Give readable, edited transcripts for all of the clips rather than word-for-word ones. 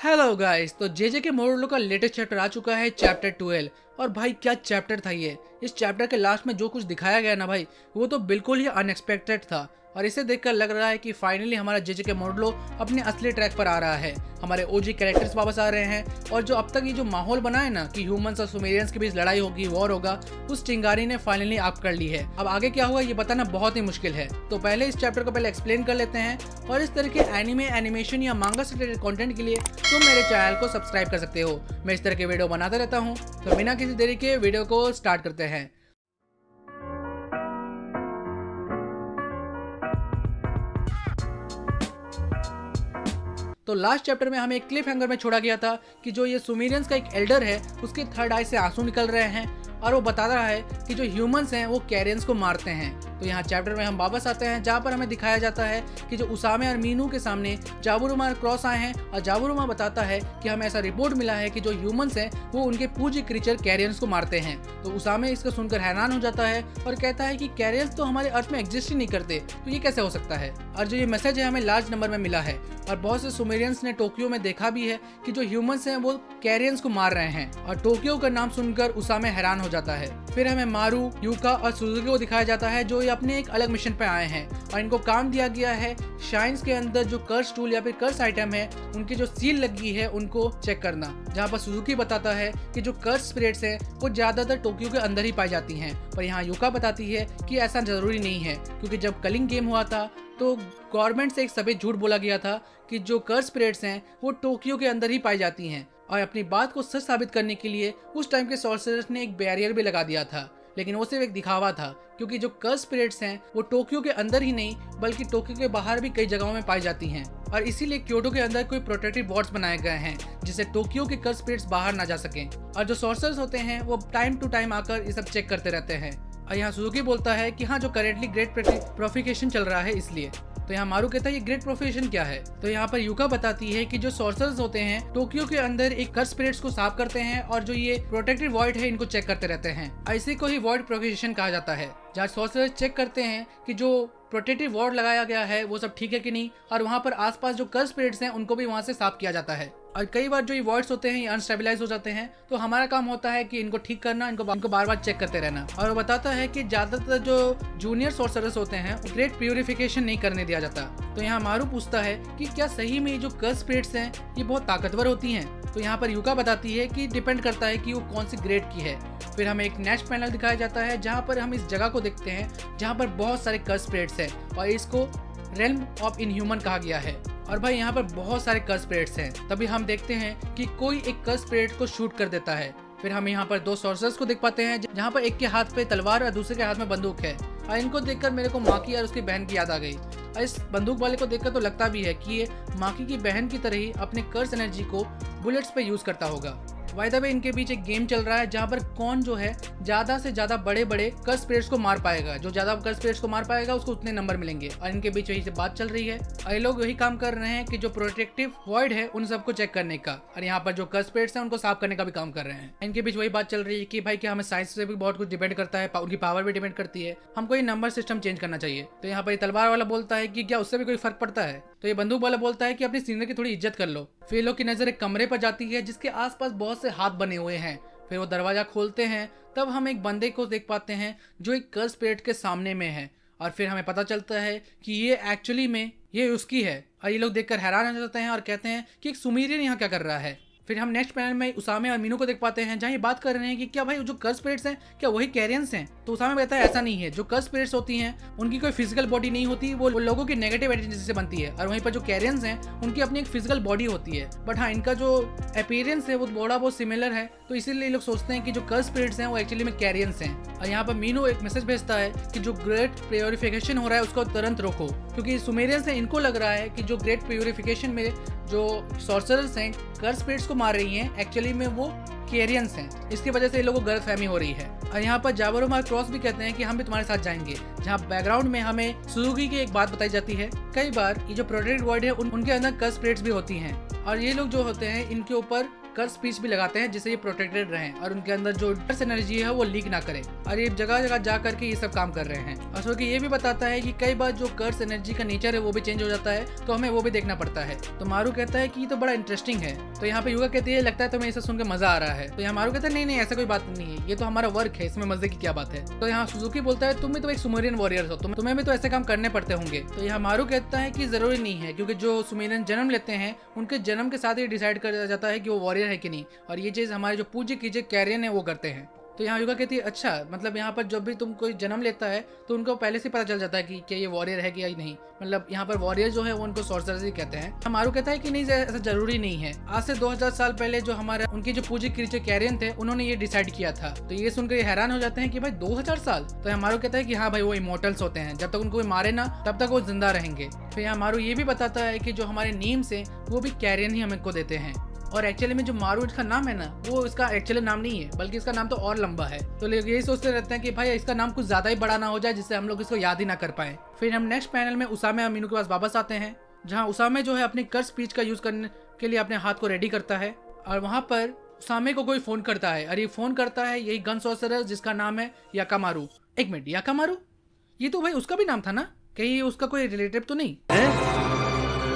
Hello guys, तो JJ के मोरलो का लेटेस्ट चैप्टर आ चुका है, चैप्टर 12। और भाई क्या चैप्टर था ये। इस चैप्टर के लास्ट में जो कुछ दिखाया गया ना भाई, वो तो बिल्कुल ही अनएक्सपेक्टेड था। और इसे देखकर लग रहा है कि फाइनली हमारा जेजे के मोरलो अपने असली ट्रैक पर आ रहा है। हमारे ओजी कैरेक्टर्स वापस आ रहे हैं और जो अब तक ये जो माहौल बना है ना कि ह्यूमंस और सुमेरियंस के बीच लड़ाई होगी, वॉर होगा, उस चिंगारी ने फाइनली आग कर ली है। अब आगे क्या हुआ ये बताना बहुत ही मुश्किल है, तो पहले इस चैप्टर को पहले एक्सप्लेन कर लेते हैं। और इस तरह के एनिमे, एनिमेशन या मांगा से रिलेटेड कंटेंट के लिए तुम मेरे चैनल को सब्सक्राइब कर सकते हो। मैं इस तरह के वीडियो बनाता रहता हूँ, तो बिना किसी देरी के वीडियो को स्टार्ट करते हैं। तो लास्ट चैप्टर में हमें एक क्लिफ हैंगर में छोड़ा गया था कि जो ये सुमेरियंस का एक एल्डर है, उसके थर्ड आई से आंसू निकल रहे हैं और वो बता रहा है कि जो ह्यूमंस हैं वो कैरियंस को मारते हैं। तो यहाँ चैप्टर में हम वापस आते हैं जहाँ पर हमें दिखाया जाता है कि जो उसामे और मीनू के सामने जाबुरुमा क्रॉस आए हैं और जाबुरुमा बताता है कि हमें ऐसा रिपोर्ट मिला है कि जो ह्यूमंस हैं वो उनके पूज्य क्रीचर कैरियंस को मारते हैं। तो उसामे इसको सुनकर हैरान हो जाता है और कहता है कि कैरियंस तो हमारे अर्थ में एग्जिस्ट ही नहीं करते, तो ये कैसे हो सकता है। और जो ये मैसेज है हमें लार्ज नंबर में मिला है और बहुत से सुमेरियंस ने टोक्यो में देखा भी है कि जो ह्यूमंस हैं वो कैरियंस को मार रहे हैं। और टोक्यो का नाम सुनकर उसामे हैरान हो जाता है। फिर हमें मारू, यूका और सुजुकी को दिखाया जाता है जो ये अपने एक अलग मिशन पे आए हैं और इनको काम दिया गया है शाइन्स के अंदर जो कर्स टूल या फिर कर्स आइटम है उनकी जो सील लगी है उनको चेक करना। जहाँ पर सुजुकी बताता है कि जो कर्स स्पिरिट्स हैं वो ज्यादातर टोक्यो के अंदर ही पाई जाती हैं, पर यहाँ यूका बताती है कि ऐसा जरूरी नहीं है, क्योंकि जब कलिंग गेम हुआ था तो गवर्नमेंट से एक सफेद झूठ बोला गया था कि जो कर्स स्पिरिट्स हैं वो टोक्यो के अंदर ही पाई जाती हैं। और अपनी बात को सच साबित करने के लिए उस टाइम के सॉर्सरर्स ने एक बैरियर भी लगा दिया था, लेकिन वो सिर्फ एक दिखावा था, क्योंकि जो कर्स स्पिरिट्स हैं वो टोक्यो के अंदर ही नहीं बल्कि टोक्यो के बाहर भी कई जगहों में पाई जाती हैं। और इसीलिए क्योटो के अंदर कोई प्रोटेक्टिव वार्ड्स बनाए गए हैं जिससे टोक्यो के कर्स स्पिरिट्स बाहर ना जा सकें। और जो सॉर्सरर्स होते हैं वो टाइम टू टाइम आकर ये सब चेक करते रहते हैं। और यहाँ सुजुकी बोलता है कि हाँ, जो करेंटली ग्रेट प्रोफिकेशन चल रहा है इसलिए। तो यहाँ मारू कहता है ये ग्रेट प्रोफेशन क्या है। तो यहाँ पर यूका बताती है कि जो सॉर्सरर्स होते हैं टोक्यो के अंदर एक कर्स स्पिरिट्स को साफ करते हैं और जो ये प्रोटेक्टिव वॉइड है इनको चेक करते रहते हैं। ऐसे को ही वॉइड प्रोफेशन कहा जाता है, जहाँ सॉर्सरर्स चेक करते हैं कि जो प्रोटेक्टिव वॉर्ड लगाया गया है वो सब ठीक है कि नहीं, और वहाँ पर आसपास जो कर्स स्पिरिट्स हैं उनको भी वहाँ से साफ किया जाता है। और कई बार जो ये वॉइड्स होते हैं ये अनस्टेबलाइज हो जाते हैं, तो हमारा काम होता है कि इनको ठीक करना, इनको बार बार चेक करते रहना। और वो बताता है कि ज्यादातर जो जूनियर सॉर्सरर्स होते हैं ग्रेट प्यूरिफिकेशन नहीं करने दिया जाता। तो यहाँ मारू पूछता है कि क्या सही में जो कर्स स्पिरिट्स हैं ये बहुत ताकतवर होती हैं। तो यहाँ पर यूका बताती है कि डिपेंड करता है कि वो कौन सी ग्रेड की है। फिर हमें एक नेक्स्ट पैनल दिखाया जाता है जहाँ पर हम इस जगह को देखते हैं जहाँ पर बहुत सारे कर्स स्पिरिट्स हैं और इसको रेल्म ऑफ इनह्यूमन कहा गया है। और भाई यहाँ पर बहुत सारे कर्स स्पिरिट्स हैं। तभी हम देखते हैं कि कोई एक कर्स स्पिरिट को शूट कर देता है। फिर हम यहाँ पर दो सॉर्सरर्स को देख पाते हैं जहाँ पर एक के हाथ पे तलवार और दूसरे के हाथ में बंदूक है। और इनको देखकर मेरे को माकी और उसकी बहन की याद आ गई। और इस बंदूक वाले को देखकर तो लगता भी है कि ये माकी की बहन की तरह ही अपने कर्स एनर्जी को बुलेट्स पे यूज करता होगा। बाय द वे इनके बीच एक गेम चल रहा है जहाँ पर कौन जो है ज्यादा से ज्यादा बड़े बड़े कर्स स्पिरिट्स को मार पाएगा। जो ज्यादा कर्स स्पिरिट्स को मार पाएगा उसको उतने नंबर मिलेंगे। और इनके बीच वही से बात चल रही है और ये लोग वही काम कर रहे हैं कि जो प्रोटेक्टिव वॉइड है उन सबको चेक करने का, और यहाँ पर जो कर्स स्पिरिट्स हैं उनको साफ करने का भी काम कर रहे हैं। इनके बीच वही बात चल रही है कि भाई क्या हमें साइंस से भी बहुत कुछ डिपेंड करता है, उनकी पावर भी डिपेंड करती है, हमको ये नंबर सिस्टम चेंज करना चाहिए। तो यहाँ पर तलवार वाला बोलता है कि क्या उससे भी कोई फर्क पड़ता है। तो ये बंदूक वाला बोलता है कि अपनी सीनियर की थोड़ी इज्जत कर लो। फिर लोग की नजर एक कमरे पर जाती है जिसके आसपास बहुत से हाथ बने हुए हैं। फिर वो दरवाजा खोलते हैं, तब हम एक बंदे को देख पाते हैं जो एक कर्स स्पिरिट के सामने में है। और फिर हमें पता चलता है कि ये एक्चुअली में ये उसकी है। और ये लोग देखकर हैरान हो जाते हैं और कहते हैं कि एक सुमेरियन यहाँ क्या कर रहा है। फिर हम नेक्स्ट पैनल में उसामे और मीनू को देख पाते हैं जहाँ ये बात कर रहे हैं कि क्या भाई जो कर्स स्पिरिट्स हैं क्या वही कैरियंस हैं। तो उसामे कहता है ऐसा नहीं है, जो कर्स स्पिरिट्स होती हैं उनकी कोई फिजिकल बॉडी नहीं होती, वो लोगों की नेगेटिव एनर्जी से बनती है। और वहीं पर जो कैरियंस हैं उनकी अपनी एक फिजिकल बॉडी होती है, बट हाँ इनका जो अपीयरेंस है वो थोड़ा बहुत सिमिलर है। तो इसीलिए लोग सोचते हैं कि जो कर्स स्पिरिट्स हैं वो एक्चुअली में कैरियंस हैं। और यहाँ पर मीनू एक मैसेज भेजता है कि जो ग्रेट प्योरिफिकेशन हो रहा है उसको तुरंत रोको, क्योंकि सुमेरियंस है इनको लग रहा है कि जो ग्रेट प्योरिफिकेशन में जो सॉर्सरर्स हैं कर्स स्पिरिट्स को मार रही हैं एक्चुअली में वो कैरियंस हैं। इसकी वजह से ये लोगों को गलतफहमी हो रही है। और यहाँ पर जाबुरुमा क्रॉस भी कहते हैं कि हम भी तुम्हारे साथ जाएंगे। जहाँ बैकग्राउंड में हमें सुजुकी की एक बात बताई जाती है, कई बार ये जो प्रोटेक्टेड वर्ल्ड है उनके अंदर कर्स स्पिरिट्स भी होती हैं और ये लोग जो होते हैं इनके ऊपर कर्स स्पीच भी लगाते हैं जिससे ये प्रोटेक्टेड रहें और उनके अंदर जो कर्स एनर्जी है वो लीक ना करे। और ये जगह जगह जा करके ये सब काम कर रहे हैं। और सो कि ये भी बताता है कि कई बार जो कर्स एनर्जी का नेचर है वो भी चेंज हो जाता है, तो हमें वो भी देखना पड़ता है। तो मारू कहता है कि ये तो बड़ा इंटरेस्टिंग है। तो यहाँ पे युगा कहती है लगता है तुम्हें इसे सुनकर मजा आ रहा है। तो यहाँ मारू कहता है नहीं नहीं ऐसा कोई बात नहीं है, ये तो हमारा वर्क है, इसमें मजे की क्या बात है। तो यहाँ सुजुकी बोलता है तुम भी तो एक सुमेरियन वॉरियर हो, तुम्हें भी तो ऐसे काम करने पड़ते होंगे। तो यहाँ मारू कहता है कि जरूरी नहीं है, क्योंकि जो सुमेरियन जन्म लेते हैं उनके जन्म के साथ ही डिसाइड कर जाता है कि वो वॉरियर है कि नहीं, और ये चीज हमारे जो पूज्य कीजिए कैरियन है वो करते हैं। तो यहाँ युगा कहती है अच्छा, मतलब यहाँ पर जब भी तुम कोई जन्म लेता है तो उनको पहले से पता चल जाता है कि क्या ये वॉरियर है कि या नहीं, मतलब यहाँ पर वॉरियर जो है वो उनको सॉर्सरर्स ही कहते हैं। मारू कहता है कि नहीं ऐसा जरूरी नहीं है, आज से 2000 साल पहले जो हमारे उनके जो पूज्य क्रीचर कैरियन थे उन्होंने ये डिसाइड किया था। तो ये सुनकर हैरान हो जाते हैं कि भाई 2000 साल। तो यहाँ मारू कहता है कि हाँ भाई वो इमोर्टल्स होते हैं, जब तक उनको कोई मारे ना तब तक वो जिंदा रहेंगे। फिर यहाँ मारू ये भी बताता है कि जो हमारे नेम्स हैं वो भी कैरियन ही हमको देते हैं, और एक्चुअली में जो मारू इसका नाम है ना वो इसका एक्चुअली नाम नहीं है, बल्कि इसका नाम तो और लंबा है। तो लोग यही सोचते रहते हैं कि भाई इसका नाम कुछ ज्यादा ही बड़ा ना हो जाए जिससे हम लोग इसको याद ही ना कर पाए। फिर हम नेक्स्ट पैनल में उसामे अमीनू के पास वापस आते हैं, जहाँ उसामे जो है अपनी कर्स स्पीच का यूज करने के लिए अपने हाथ को रेडी करता है, और वहाँ पर उसामे को कोई फोन करता है, और ये फोन करता है यही गन सॉर्सरर जिसका नाम है याकामारू। एक मिनट, याकामारू ये तो भाई उसका भी नाम था ना, कहीं उसका कोई रिलेटिव तो नहीं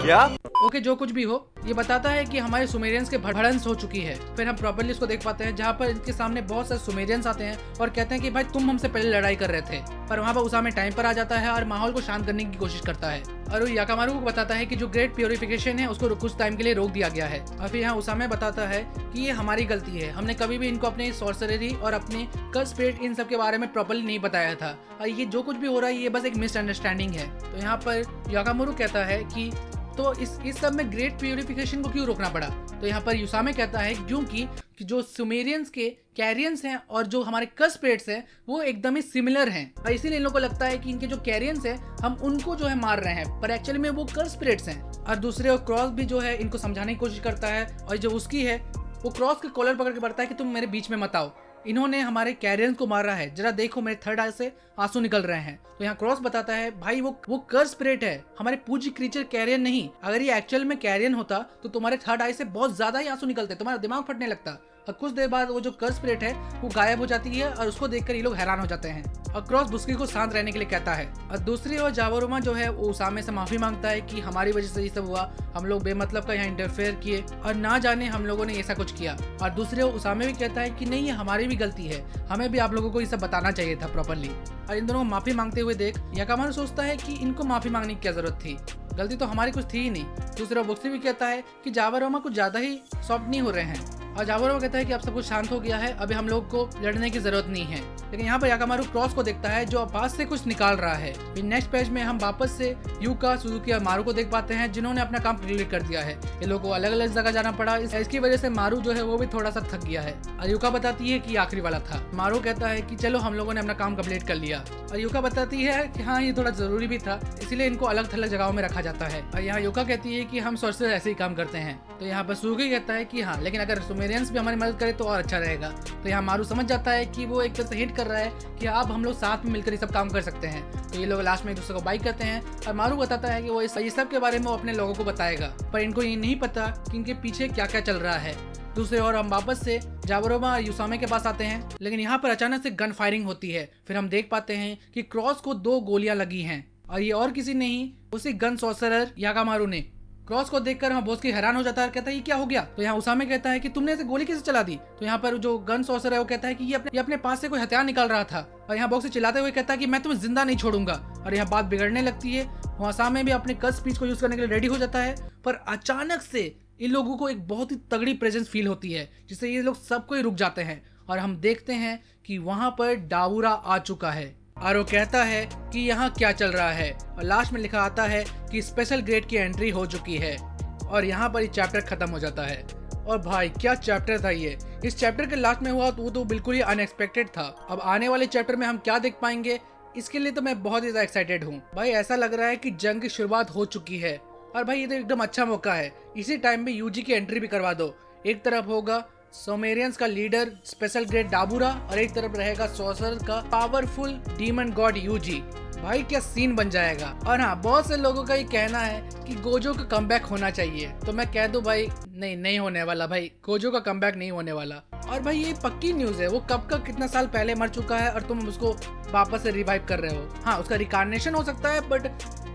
क्या? ओके जो कुछ भी हो, ये बताता है कि हमारे सुमेरियंस के भड़ंस हो चुकी है। फिर हम प्रॉपर्ली इसको देख पाते हैं जहाँ पर इनके सामने बहुत सारे सुमेरियंस आते हैं और कहते हैं कि भाई तुम हमसे पहले लड़ाई कर रहे थे, पर वहाँ पर उसामे टाइम पर आ जाता है और माहौल को शांत करने की कोशिश करता है, और वो याकामारू को बताता है कि जो ग्रेट प्योरिफिकेशन है उसको कुछ टाइम के लिए रोक दिया गया है। और फिर यहाँ उसामे बताता है कि ये हमारी गलती है, हमने कभी भी इनको अपने सॉर्सररी और अपने कर्स स्पिरिट इन सब के बारे में प्रॉपर्ली नहीं बताया था, और ये जो कुछ भी हो रहा है ये बस एक मिसअंडरस्टैंडिंग है। तो यहाँ पर याकामारू कहता है कि तो इस सब में ग्रेट प्यूरिफिकेशन को क्यों रोकना पड़ा। तो यहाँ पर युसामे कहता है क्योंकि जो सुमेरियंस के कैरियंस हैं और जो हमारे कर्स स्पिरिट्स हैं वो एकदम ही सिमिलर हैं, और इसीलिए इन लोगों को लगता है कि इनके जो कैरियंस हैं हम उनको जो है मार रहे हैं, पर एक्चुअली में वो कर्स स्पिरिट्स हैं। और दूसरे और क्रॉस भी जो है इनको समझाने की कोशिश करता है, और जो उसकी है वो क्रॉस के कॉलर पकड़ के बढ़ता है कि तुम मेरे बीच में मत आओ, इन्होंने हमारे कैरियंस को मारा है, जरा देखो मेरे थर्ड आई से आंसू निकल रहे हैं। तो यहाँ क्रॉस बताता है भाई वो कर्स स्पिरिट है, हमारे पूज्य क्रीचर कैरियन नहीं। अगर ये एक्चुअल में कैरियन होता तो तुम्हारे थर्ड आई से बहुत ज्यादा ही आंसू निकलते, तुम्हारा दिमाग फटने लगता, और कुछ देर बाद वो जो कर्स स्पिरिट है वो गायब हो जाती है, और उसको देखकर ये लोग हैरान हो जाते हैं। और क्रॉस बुस्की को शांत रहने के लिए कहता है, और दूसरी ओर जावोरुमा जो है वो उसामे से माफी मांगता है कि हमारी वजह से ये सब हुआ, हम लोग बेमतलब का यहाँ इंटरफेयर किए और ना जाने हम लोगों ने ऐसा कुछ किया। और दूसरी ओर उसामे भी कहता है कि नहीं ये हमारी भी गलती है, हमें भी आप लोगों को ये सब बताना चाहिए था प्रॉपर्ली। और इन दोनों को माफी मांगते हुए देख याकामारू सोचता है कि इनको माफी मांगने की क्या जरूरत थी, गलती तो हमारी कुछ थी ही नहीं। दूसरा बुक्सी भी कहता है कि जावोरुमा कुछ ज्यादा ही सॉफ्ट नहीं हो रहे हैं, और जावोरुमा कहता है कि अब सब कुछ शांत हो गया है, अभी हम लोग को लड़ने की जरूरत नहीं है। लेकिन यहाँ पर याकामारू क्रॉस को देखता है जो पास से कुछ निकाल रहा है। फिर नेक्स्ट पेज में हम वापस से यूका, सुजुकी और मारू को देख पाते हैं जिन्होंने अपना काम कंप्लीट कर दिया है। ये लोगों को अलग अलग जगह जाना पड़ा, इसकी वजह से मारू जो है वो भी थोड़ा सा थक गया है, और यूका बताती है कि आखिरी वाला था। मारू कहता है कि चलो हम लोगों ने अपना काम कंप्लीट कर लिया, और यूका बताती है कि हाँ ये थोड़ा जरूरी भी था, इसीलिए इनको अलग थलग जगहों में रखा जाता है। और यहाँ यूका कहती है कि हम सॉर्सरर ऐसे ही काम करते हैं। तो यहाँ पर सुजुकी कहता है कि हाँ लेकिन अगर सुमेरियंस भी हमारी मदद करे तो और अच्छा रहेगा। तो यहाँ मारू समझ जाता है कि वो एक तरह से हिंट कर रहा है कि अब हम लोग साथ में मिलकर ये सब काम कर सकते हैं। तो ये लोग लास्ट में एक दूसरे को बाइक करते हैं, और मारू बताता है कि वो ये सब के बारे में वो अपने लोगों को बताएगा, पर इनको ये नहीं पता कि इनके पीछे क्या क्या चल रहा है। दूसरे ओर हम वापस से जावोरुमा और युसामे के पास आते हैं, लेकिन यहाँ पर अचानक से गन फायरिंग होती है। फिर हम देख पाते हैं कि क्रॉस को 2 गोलियां लगी हैं, और ये और किसी नहीं उसी गन सॉर्सरर याकामारू ने। क्रॉस को देखकर हम बोस्की हैरान हो जाता है, कहता है ये क्या हो गया। तो यहाँ उसामे कहता है कि तुमने ऐसे गोली कैसे चला दी। तो यहाँ पर जो गन सॉर्सरर है वो कहता है कि ये अपने पास से कोई हथियार निकाल रहा था, और यहाँ बॉक्स से चिल्लाते हुए कहता है कि मैं तुम्हें जिंदा नहीं छोड़ूंगा। और यहाँ बात बिगड़ने लगती है, उसामे भी अपने कर्स स्पीच को यूज करने के लिए रेडी हो जाता है, पर अचानक से इन लोगों को एक बहुत ही तगड़ी प्रेजेंस फील होती है, जिससे ये लोग सबको ही रुक जाते हैं, और हम देखते हैं कि वहां पर डावुरा आ चुका है, और वो कहता है कि यहाँ क्या चल रहा है। और लास्ट में लिखा आता है कि स्पेशल ग्रेड की एंट्री हो चुकी है, और यहाँ पर ये चैप्टर खत्म हो जाता है। और भाई क्या चैप्टर था ये, इस चैप्टर के लास्ट में हुआ तो वो तो बिल्कुल ही अनएक्सपेक्टेड था। अब आने वाले चैप्टर में हम क्या देख पाएंगे इसके लिए तो मैं बहुत ही ज्यादा एक्साइटेड हूँ। भाई ऐसा लग रहा है कि जंग की शुरुआत हो चुकी है, और भाई ये तो एकदम अच्छा मौका है, इसी टाइम में यूजी की एंट्री भी करवा दो। एक तरफ होगा सोमेरियंस का लीडर स्पेशल ग्रेड डाबूरा और एक तरफ रहेगा सॉर्सरर का पावरफुल डीमन गॉड यूजी। भाई क्या सीन बन जाएगा। और हाँ, बहुत से लोगों का ये कहना है कि गोजो का कमबैक होना चाहिए, तो मैं कह दूं भाई नहीं होने वाला। भाई गोजो का कमबैक नहीं होने वाला। और भाई ये पक्की न्यूज है, वो कब का कितना साल पहले मर चुका है और तुम उसको वापस से रिवाइव कर रहे हो। हाँ, उसका रिकार्नेशन हो सकता है, बट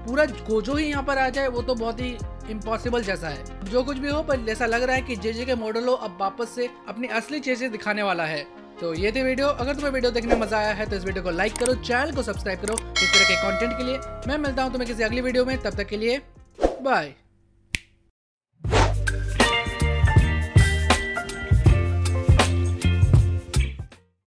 पूरा गोजो ही यहाँ पर आ जाए वो तो बहुत ही इम्पॉसिबल जैसा है। जो कुछ भी हो, पर ऐसा लग रहा है कि जेजे के मॉडलो अब वापस से अपनी असली चीजें दिखाने वाला है। तो ये थी वीडियो। अगर तुम्हें वीडियो देखने में मजा आया है तो इस वीडियो को लाइक करो, चैनल को सब्सक्राइब करो इस तरह के कंटेंट के लिए। मैं मिलता हूँ तुम्हें किसी अगली वीडियो में, तब तक के लिए बाय।